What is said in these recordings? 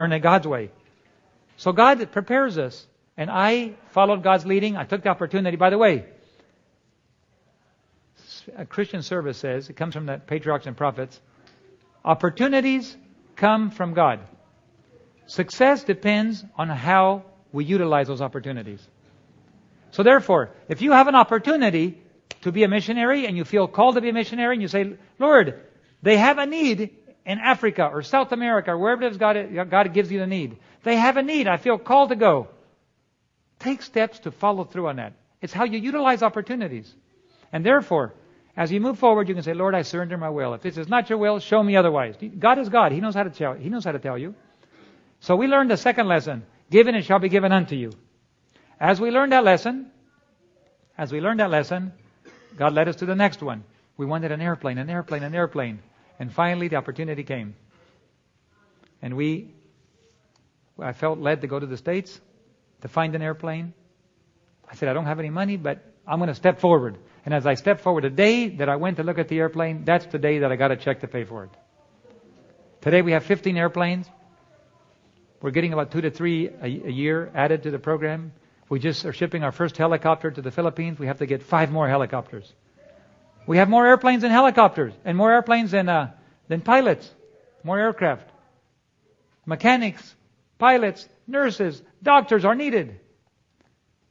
learn it God's way. So God prepares us. And I followed God's leading. I took the opportunity. By the way, a Christian service says, it comes from the patriarchs and prophets, opportunities come from God. Success depends on how we utilize those opportunities. So therefore, if you have an opportunity to be a missionary and you feel called to be a missionary and you say, Lord, they have a need in Africa or South America or wherever it is God gives you the need. They have a need. I feel called to go. Take steps to follow through on that. It's how you utilize opportunities. And therefore, as you move forward, you can say, Lord, I surrender my will. If this is not your will, show me otherwise. God is God. He knows how to tell. He knows how to tell you. So we learned the second lesson. Given it shall be given unto you. As we learned that lesson, God led us to the next one. We wanted an airplane. And finally the opportunity came. And I felt led to go to the States to find an airplane. I said, I don't have any money, but I'm going to step forward. And as I stepped forward, the day that I went to look at the airplane, that's the day that I got a check to pay for it. Today we have 15 airplanes. We're getting about 2 to 3 a year added to the program. We just are shipping our first helicopter to the Philippines. We have to get 5 more helicopters. We have more airplanes than helicopters, and more airplanes than pilots, more aircraft. Mechanics, pilots, nurses, doctors are needed.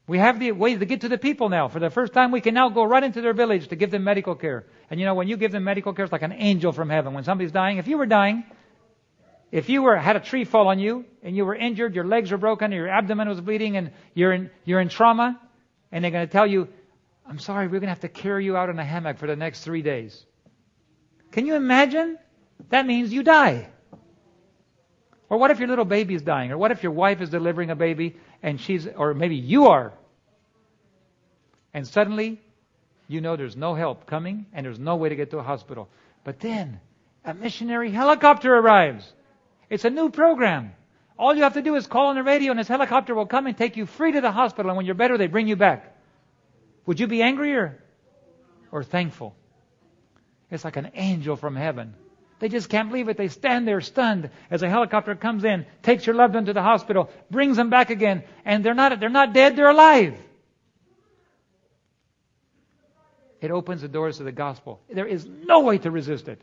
We have the ways to get to the people now. For the first time, we can now go right into their village to give them medical care. And you know, when you give them medical care, it's like an angel from heaven. When somebody's dying, if you were dying, if you had a tree fall on you, and you were injured, your legs were broken, your abdomen was bleeding, and you're in trauma, and they're going to tell you, I'm sorry, we're going to have to carry you out in a hammock for the next 3 days. Can you imagine? That means you die. Or what if your little baby is dying? Or what if your wife is delivering a baby and or maybe you are. And suddenly, you know there's no help coming and there's no way to get to a hospital. But then, a missionary helicopter arrives. It's a new program. All you have to do is call on the radio and this helicopter will come and take you free to the hospital. And when you're better, they bring you back. Would you be angry or thankful? It's like an angel from heaven. They just can't believe it. They stand there stunned as a helicopter comes in, takes your loved one to the hospital, brings them back again, and they're not dead, they're alive. It opens the doors to the gospel. There is no way to resist it.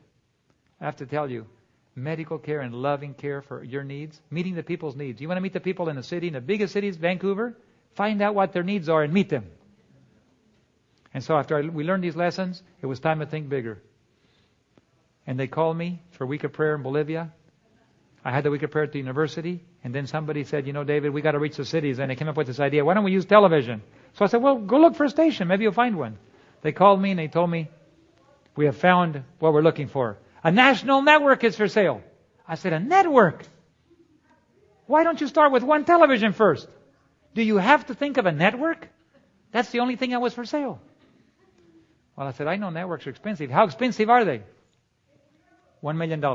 I have to tell you, medical care and loving care for your needs, meeting the people's needs. You want to meet the people in the city, in the biggest cities, Vancouver? Find out what their needs are and meet them. And so after we learned these lessons, it was time to think bigger. And they called me for a week of prayer in Bolivia. I had the week of prayer at the university. And then somebody said, you know, David, we got to reach the cities. And they came up with this idea. Why don't we use television? So I said, well, go look for a station. Maybe you'll find one. They called me and they told me, we have found what we're looking for. A national network is for sale. I said, a network? Why don't you start with one television first? Do you have to think of a network? That's the only thing that was for sale. Well, I said, I know networks are expensive. How expensive are they? $1 million.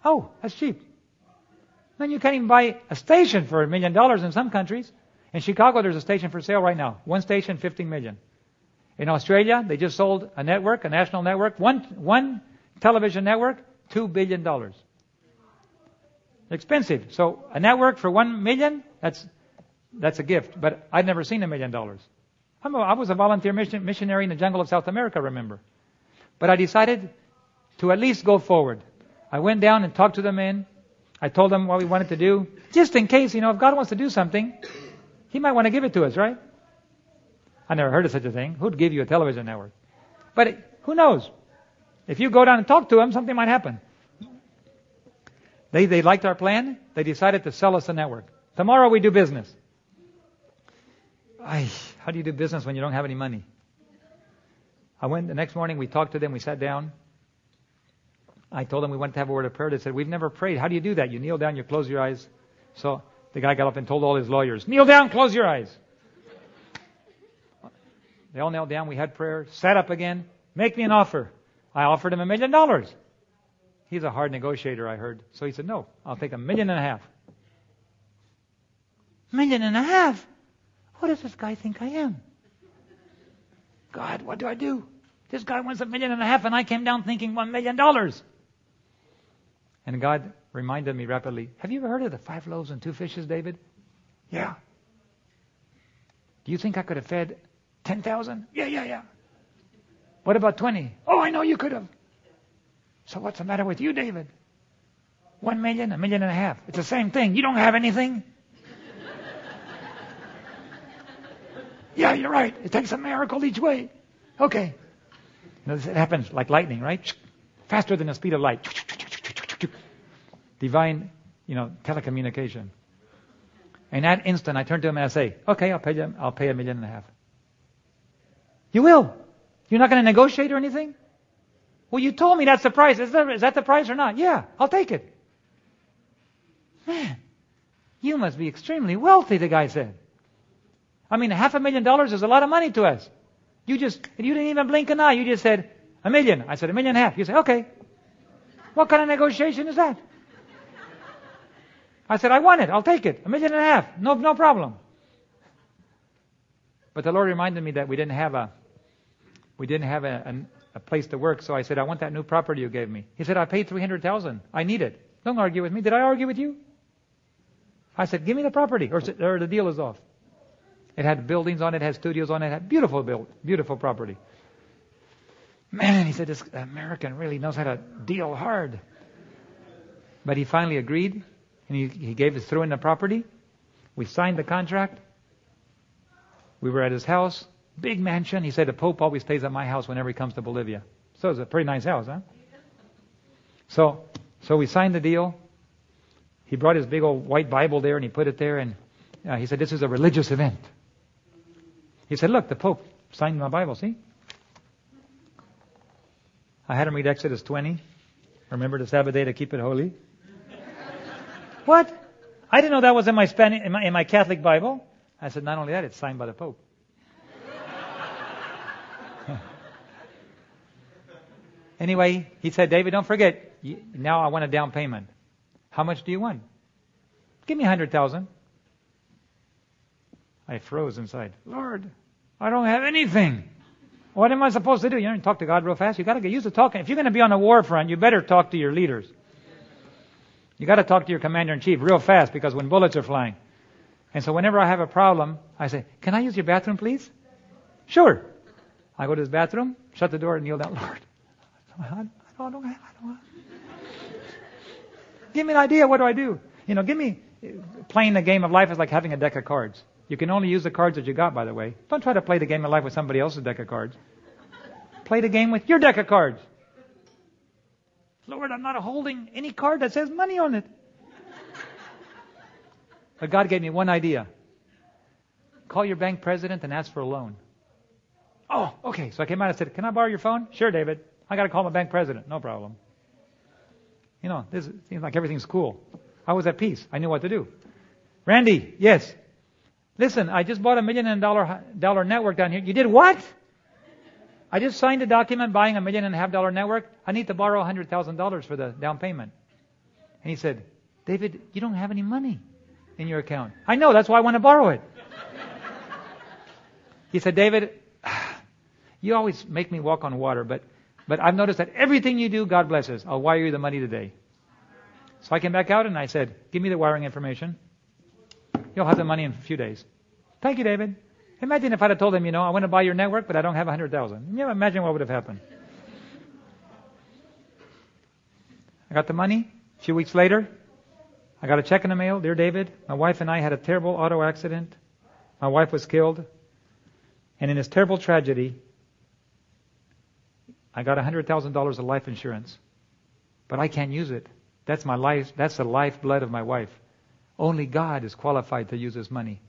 Oh, that's cheap. Then you can't even buy a station for $1 million in some countries. In Chicago, there's a station for sale right now. One station, $15 million. In Australia, they just sold a network, a national network, one television network, $2 billion. Expensive. So a network for $1 million, that's a gift. But I'd never seen $1 million. I was a volunteer missionary in the jungle of South America, remember. But I decided to at least go forward. I went down and talked to the men. I told them what we wanted to do. Just in case, if God wants to do something, He might want to give it to us, right? I never heard of such a thing. Who'd give you a television network? But who knows? If you go down and talk to them, something might happen. They liked our plan. They decided to sell us the network. Tomorrow we do business. How do you do business when you don't have any money? I went the next morning. We talked to them. We sat down. I told them we wanted to have a word of prayer. They said, we've never prayed. How do you do that? You kneel down, you close your eyes. So the guy got up and told all his lawyers, kneel down, close your eyes. They all knelt down. We had prayer. Sat up again. Make me an offer. I offered him $1 million. He's a hard negotiator, I heard. So he said, no, I'll take $1.5 million. $1.5 million? What does this guy think I am? God, what do I do? This guy wants $1.5 million and I came down thinking $1 million. And God reminded me rapidly, have you ever heard of the 5 loaves and 2 fishes, David? Yeah. Do you think I could have fed 10,000? Yeah. What about 20? Oh, I know you could have. So what's the matter with you, David? 1 million, $1.5 million. It's the same thing. You don't have anything? Yeah, you're right. It takes a miracle each way. Okay. It happens like lightning, right? Faster than the speed of light. Divine, telecommunication. In that instant, I turn to him and I say, okay, I'll pay $1.5 million. You will? You're not going to negotiate or anything? Well, you told me that's the price. Is that the price or not? Yeah, I'll take it. Man, you must be extremely wealthy, the guy said. I mean, $500,000 is a lot of money to us. You didn't even blink an eye. You just said, $1 million. I said, $1.5 million. You said, okay. What kind of negotiation is that? I said, I want it. I'll take it. $1.5 million. No problem. But the Lord reminded me that we didn't have a place to work. So I said, I want that new property you gave me. He said, I paid $300,000. I need it. Don't argue with me. Did I argue with you? I said, give me the property or the deal is off. It had buildings on it, had studios on it, had beautiful property. Man, he said, this American really knows how to deal hard. But he finally agreed, and he gave us through in the property. We signed the contract. We were at his house, big mansion. He said, the Pope always stays at my house whenever he comes to Bolivia. So it's a pretty nice house, huh? So we signed the deal. He brought his big old white Bible there, and he put it there, and he said, this is a religious event. He said, look, the Pope signed my Bible, see? I had him read Exodus 20. Remember the Sabbath day to keep it holy. What? I didn't know that was in my Catholic Bible. I said, not only that, it's signed by the Pope. Anyway, he said, David, don't forget, now I want a down payment. How much do you want? Give me $100,000. I froze inside. Lord, I don't have anything. What am I supposed to do? You don't talk to God real fast. You got to get used to talking. If you're going to be on the war front, you better talk to your leaders. You got to talk to your commander-in-chief real fast because when bullets are flying. And so whenever I have a problem, I say, can I use your bathroom, please? Sure. I go to his bathroom, shut the door, and kneel down. Lord, I don't. Give me an idea. What do I do? Playing the game of life is like having a deck of cards. You can only use the cards that you got, by the way. Don't try to play the game of life with somebody else's deck of cards. Play the game with your deck of cards. Lord, I'm not holding any card that says money on it. But God gave me one idea. Call your bank president and ask for a loan. Oh, okay. So I came out and said, can I borrow your phone? Sure, David. I got to call my bank president. No problem. This seems like everything's cool. I was at peace. I knew what to do. Randy, yes. Listen, I just bought $1 million network down here. You did what? I just signed a document buying $1.5 million network. I need to borrow $100,000 for the down payment. And he said, David, you don't have any money in your account. I know, that's why I want to borrow it. He said, David, you always make me walk on water, but I've noticed that everything you do, God blesses. I'll wire you the money today. So I came back out and I said, give me the wiring information. You'll have the money in a few days. Thank you, David. Imagine if I'd have told him, I want to buy your network, but I don't have $100,000. Imagine what would have happened. I got the money. A few weeks later, I got a check in the mail. Dear David, my wife and I had a terrible auto accident. My wife was killed. And in this terrible tragedy, I got $100,000 of life insurance. But I can't use it. That's my life. That's the lifeblood of my wife. Only God is qualified to use this money.